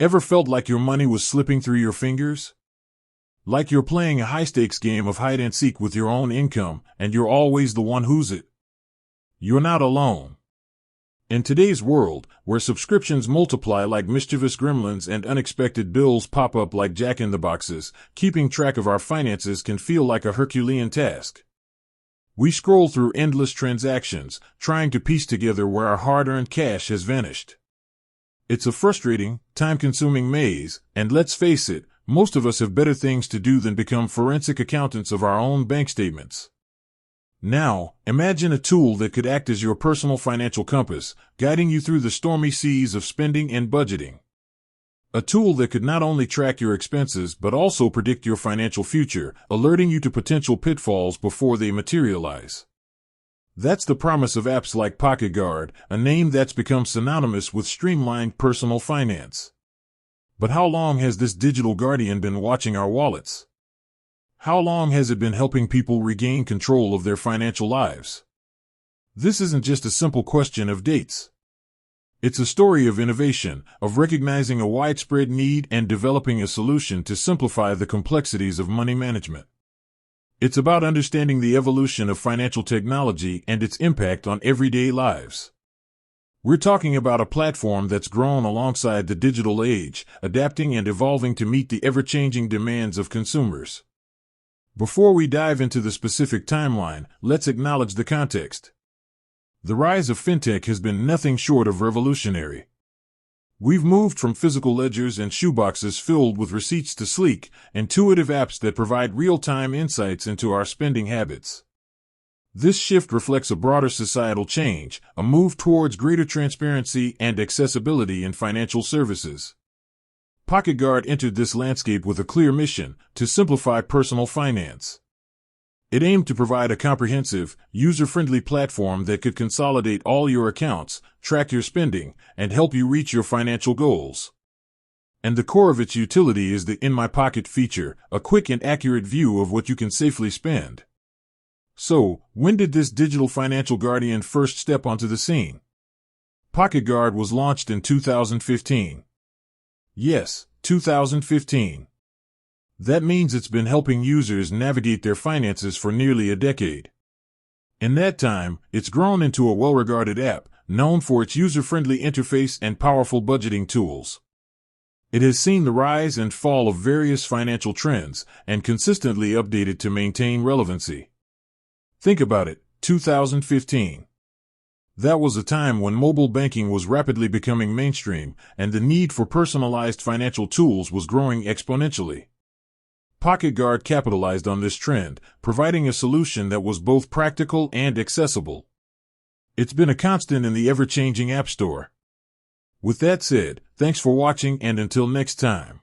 Ever felt like your money was slipping through your fingers? Like you're playing a high-stakes game of hide-and-seek with your own income, and you're always the one who's it? You're not alone. In today's world, where subscriptions multiply like mischievous gremlins and unexpected bills pop up like jack-in-the-boxes, keeping track of our finances can feel like a Herculean task. We scroll through endless transactions, trying to piece together where our hard-earned cash has vanished. It's a frustrating, time-consuming maze, and let's face it, most of us have better things to do than become forensic accountants of our own bank statements. Now, imagine a tool that could act as your personal financial compass, guiding you through the stormy seas of spending and budgeting. A tool that could not only track your expenses but also predict your financial future, alerting you to potential pitfalls before they materialize. That's the promise of apps like pocketguard, a name that's become synonymous with streamlined personal finance. But how long has this digital guardian been watching our wallets? How long has it been helping people regain control of their financial lives? This isn't just a simple question of dates. It's a story of innovation, of recognizing a widespread need and developing a solution to simplify the complexities of money management. It's about understanding the evolution of financial technology and its impact on everyday lives. We're talking about a platform that's grown alongside the digital age, adapting and evolving to meet the ever-changing demands of consumers. Before we dive into the specific timeline, let's acknowledge the context. The rise of fintech has been nothing short of revolutionary. We've moved from physical ledgers and shoeboxes filled with receipts to sleek, intuitive apps that provide real-time insights into our spending habits. This shift reflects a broader societal change, a move towards greater transparency and accessibility in financial services. pocketguard entered this landscape with a clear mission: to simplify personal finance. It aimed to provide a comprehensive, user-friendly platform that could consolidate all your accounts, track your spending, and help you reach your financial goals. And the core of its utility is the In My Pocket feature, a quick and accurate view of what you can safely spend. So, when did this digital financial guardian first step onto the scene? pocketguard was launched in 2015. Yes, 2015. That means it's been helping users navigate their finances for nearly a decade. In that time, it's grown into a well-regarded app, known for its user-friendly interface and powerful budgeting tools. It has seen the rise and fall of various financial trends, and consistently updated to maintain relevancy. Think about it, 2015. That was a time when mobile banking was rapidly becoming mainstream, and the need for personalized financial tools was growing exponentially. pocketguard capitalized on this trend, providing a solution that was both practical and accessible. It's been a constant in the ever-changing App Store. With that said, thanks for watching, and until next time.